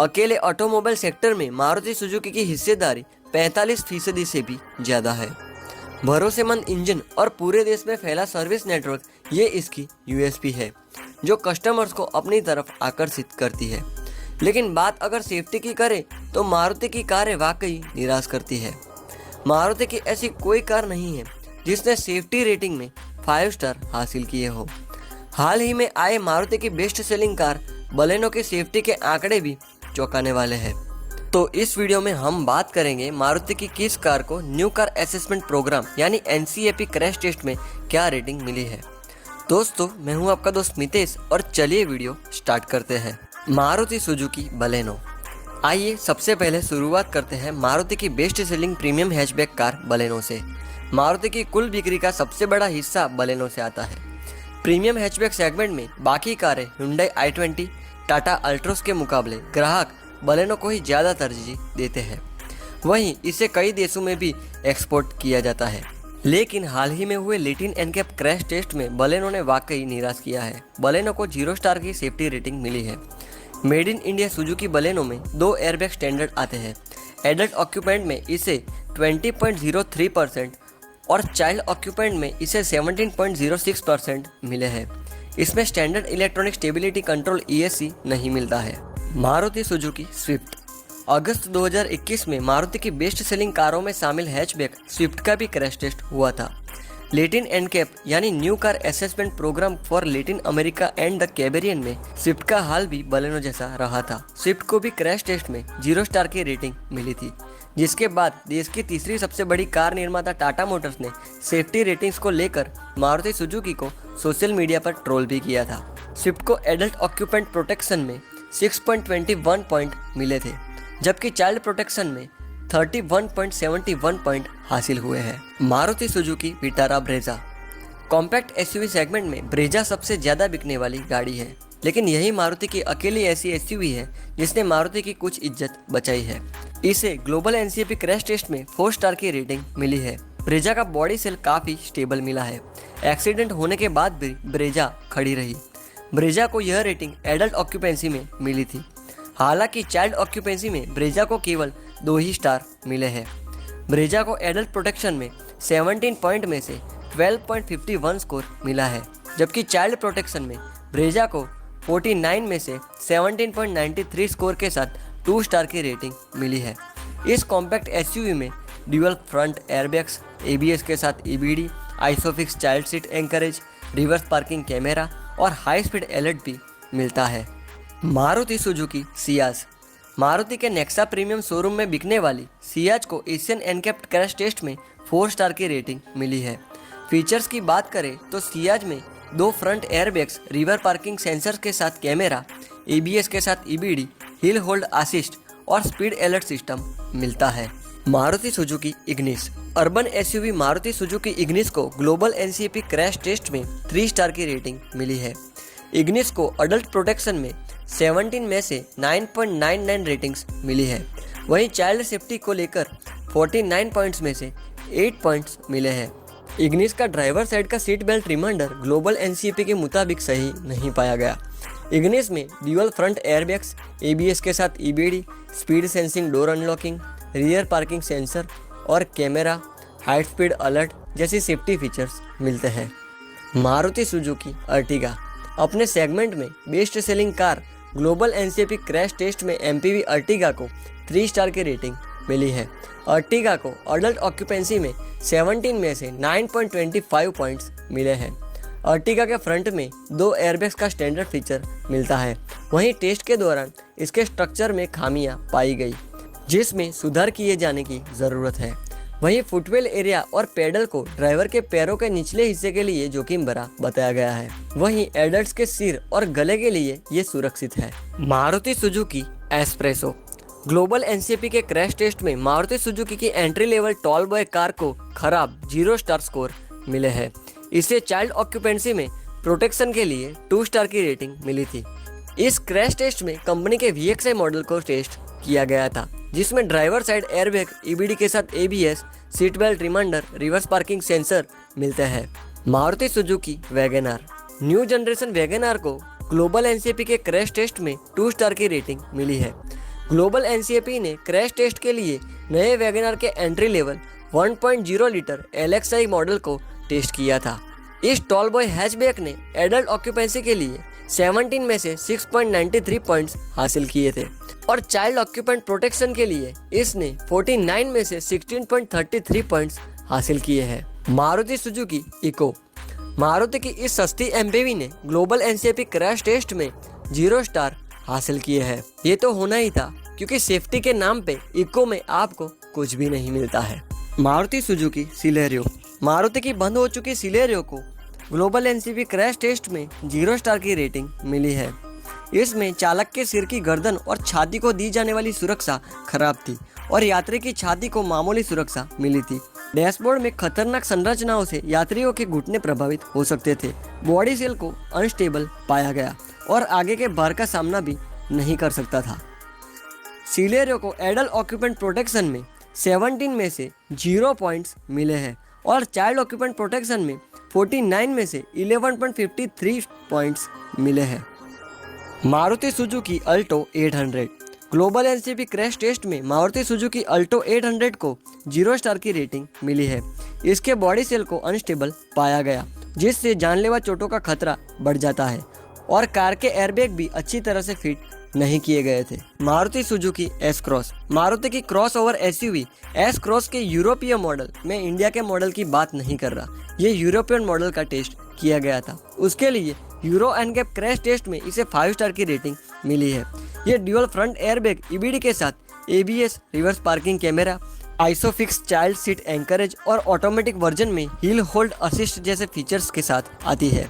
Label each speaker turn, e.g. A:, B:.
A: अकेले automobile sector में Maruti Suzuki की हिस्सेदारी 45% से भी ज़्यादा है। भरोसेमंद इंजन और पूरे देश में फैला सर्विस नेटवर्क ये इसकी यूएसपी है, जो कस्टमर्स को अपनी तरफ आकर्षित करती है। लेकिन बात अगर सेफ्टी की करें तो मारुति की कारें वाकई निराश करती है। मारुति की ऐसी कोई कार नहीं है जिसने सेफ्टी रेटिंग में 5 स्टार हासिल किए हो। हाल ही में आए मारुति की बेस्ट सेलिंग कार बलेनो के सेफ्टी के आंकड़े भी चौंकाने वाले हैं। तो इस वीडियो में हम बात करेंगे मारुति की किस कार को न्यू कार असेसमेंट प्रोग्राम यानी एनसीएपी क्रैश टेस्ट में क्या रेटिंग मिली है। दोस्तों, मैं हूं आपका दोस्त मितेश और चलिए वीडियो स्टार्ट करते हैं। Maruti Suzuki Baleno. आइए सबसे पहले शुरुआत करते हैं मारुति की best selling premium hatchback car Baleno से। मारुति की कुल बिक्री का सबसे बड़ा हिस्सा बलेनो से आता है। प्रीमियम हैचबैक सेगमेंट में बाकी कारें हुंडई i20, टाटा अल्ट्रोस के मुकाबले ग्राहक बलेनो को ही ज़्यादा तरजीह देते हैं। वहीं इसे कई देशों में भी एक्सपोर्ट किया जाता है। लेकिन हाल ही में हुए लैटिन एनकैप क्रैश टेस्ट में बलेनो ने वाकई निराश किया है। बलेनो को 0 स्टार की सेफ्टी रेटिंग मिली है। Made in India Suzuki Baleno में 2 एयरबैग स्टैंडर्ड आते हैं। एडल्ट ऑक्यूपेंट में इसे 20.03% और चाइल्ड ऑक्यूपेंट में इसे 17.06% मिले हैं। इसमें standard electronic stability control ESC नहीं मिलता है। Maruti Suzuki Swift. अगस्त 2021 में मारुति की बेस्ट सेलिंग कारों में शामिल हैचबैक स्विफ्ट का भी क्रैश टेस्ट हुआ था। लैटिन एनकैप यानी New Car Assessment Programme for Latin America and the Caribbean में स्विफ्ट का हाल भी बलेनो जैसा रहा था। स्विफ्ट को भी क्रैश टेस्ट में 0 स्टार की रेटिंग मिली थी, जिसके बाद देश की तीसरी सबसे बड़ी कार निर्माता टाटा मोटर्स ने सेफ्टी रेटिंग्स को लेकर मारुति सुजुकी को सोशल मीडिया पर ट्रोल भी किया था। स्विफ्ट को एडल्ट ऑक्यूपेंट प्रोटेक्शन में 6.21 पॉइंट मिले थे, जबकि चाइल्ड प्रोटेक्शन में 31.71 पॉइंट हासिल हुए हैं। Maruti Suzuki Vitara Brezza. Compact SUV segment में ब्रेजा सबसे ज़्यादा बिकने वाली गाड़ी है, लेकिन यही मारुति की अकेली ऐसी एसयूवी है जिसने मारुति की कुछ इज्जत बचाई है। इसे ग्लोबल एनसीएपी क्रैश टेस्ट में 4 स्टार की रेटिंग मिली है। ब्रेजा का बॉडी सेल काफ़ी स्टेबल मिला है। एक्सीडेंट होने के बाद भी ब्रेजा खड़ी रही। ब्रेजा को यह रेटिंग एडल्ट ऑक्यूपेंसी में मिली थी। हालांकि चाइल्ड ऑक्यूपेंसी में ब्रेजा को केवल 2 ही स्टार मिले हैं। ब्रेजा को एडल्ट प्रोटेक्शन में 17 पॉइंट में से 12.51 स्कोर मिला है, जबकि चाइल्ड प्रोटेक्शन में ब्रेजा को 49 में से 17.93 स्कोर के साथ 2 स्टार की रेटिंग मिली है। इस कॉम्पैक्ट एसयूवी में ड्यूअल फ्रंट एयरबैग्स, ABS के साथ EBD, Isofix child seat anchorage, reverse parking camera और हाई स्पीड अलर्ट भी मिलता है। Maruti Suzuki Ciaz. मारुति के नेक्सा प्रीमियम शोरूम में बिकने वाली सियाज को एशियन एनकैप क्रैश टेस्ट में 4 स्टार की रेटिंग मिली है। फीचर्स की बात करें तो सियाज में 2 front airbags, river parking sensors के साथ कैमरा, ABS के साथ EBD, हिल होल्ड असिस्ट और स्पीड अलर्ट सिस्टम मिलता है। Maruti Suzuki Ignis. Urban SUV Maruti Suzuki Ignis को ग्लोबल एनसीएपी क्रैश टेस्ट में 3 स्टार की रेटिंग मिली है। इग्निस को अडल्ट प्रोटेक्शन में 17 में से 9.99 रेटिंग्स मिली है। वहीं चाइल्ड सेफ्टी को लेकर 49 पॉइंट्स में से 8 पॉइंट्स मिले हैं। इग्निस का ड्राइवर साइड का seat belt reminder Global NCAP के मुताबिक सही नहीं पाया गया। इग्निस में ड्यूअल फ्रंट एयरबैग्स, ABS के साथ EBD, speed sensing door unlocking, rear parking sensor और कैमरा, हाई स्पीड अलर्ट जैसी सेफ्टी फीचर्स मिलते हैं। Maruti Suzuki Ertiga. अपने सेगमेंट में best selling car Global NCAP crash test में MPV अर्टिगा को 3 स्टार की रेटिंग मिली है। अर्टिगा को अडल्ट ऑक्यूपेंसी में 17 में से 9.25 पॉइंट्स मिले हैं। अर्टिगा के फ्रंट में 2 एयरबैग्स का स्टैंडर्ड फीचर मिलता है। वहीं टेस्ट के दौरान इसके स्ट्रक्चर में खामियां पाई गई, जिसमें सुधार किए जाने की ज़रूरत है। वहीं फुटवेल एरिया और पेडल को ड्राइवर के पैरों के निचले हिस्से के लिए जोखिम भरा बताया गया है। वहीं एडल्ट्स के सिर और गले के लिए ये सुरक्षित है। Maruti Suzuki espresso. Global NCAP के क्रैश टेस्ट में मारुति सुजुकी की entry level tall boy car को खराब 0 स्टार स्कोर मिले हैं। इसे चाइल्ड ऑक्यूपेंसी में प्रोटेक्शन के लिए 2 स्टार की रेटिंग मिली थी। इस क्रैश टेस्ट में कंपनी के VXI मॉडल को टेस्ट किया गया था, जिसमें ड्राइवर साइड एयरबैग, EBD के साथ ABS, seat belt reminder, reverse parking sensor मिलते हैं। Maruti Suzuki Wagon R. New generation Wagon R को ग्लोबल एनसीएपी के क्रैश टेस्ट में 2 स्टार की रेटिंग मिली है। ग्लोबल एनसीएपी ने क्रैश टेस्ट के लिए नए वैगनआर के entry level 1.0 litre LXI model को टेस्ट किया था। इस टॉल बॉय हैचबैक ने एडल्ट ऑक्यूपेंसी के लिए 17 में से 6.93 पॉइंट्स हासिल किए थे और चाइल्ड ऑक्यूपेंट प्रोटेक्शन के लिए इसने 49 में से 16.33 पॉइंट्स हासिल किए हैं। Maruti Suzuki eco. मारुति की इस सस्ती एमपीवी ने ग्लोबल एनसीएपी क्रैश टेस्ट में 0 स्टार हासिल किए हैं। ये तो होना ही था, क्योंकि सेफ्टी के नाम पे इको में आपको कुछ भी नहीं मिलता है। Maruti Suzuki Celerio. मारुति की बंद हो चुकी सिलेरियो को ग्लोबल एनसीएपी क्रैश टेस्ट में 0 स्टार की रेटिंग मिली है। इसमें चालक के सिर की गर्दन और छाती को दी जाने वाली सुरक्षा खराब थी और यात्री की छाती को मामूली सुरक्षा मिली थी। डैशबोर्ड में खतरनाक संरचनाओं से यात्रियों के घुटने प्रभावित हो सकते थे। बॉडी सेल को अनस्टेबल पाया गया और आगे के भार का सामना भी नहीं कर सकता था। सिलेरियो को एडल्ट ऑक्यूपेंट प्रोटेक्शन में 17 में से 0 पॉइंट्स मिले हैं और चाइल्ड ऑक्यूपेंट प्रोटेक्शन में 49 में से 11.53 पॉइंट्स मिले हैं। Maruti Suzuki Alto 800। Global NCAP crash test में मारुति सुजुकी अल्टो 800 को 0 स्टार की रेटिंग मिली है। इसके बॉडी सेल को अनस्टेबल पाया गया, जिससे जानलेवा चोटों का खतरा बढ़ जाता है और कार के एयरबैग भी अच्छी तरह से फिट नहीं किए गए थे। Maruti Suzuki S Cross. Maruti की crossover SUV S Cross के यूरोपीय मॉडल में इंडिया के मॉडल की बात नहीं कर रहा, ये यूरोपियन मॉडल का टेस्ट किया गया था। उसके लिए यूरो एनकैप क्रैश टेस्ट में इसे 5 स्टार की रेटिंग मिली है। ये ड्यूअल फ्रंट एयरबैग ईबीडी के साथ ABS, reverse parking camera, ISOFIX child seat anchorage और ऑटोमेटिक वर्जन में हिल होल्ड असिस्ट जैसे फीचर्स के साथ आती है।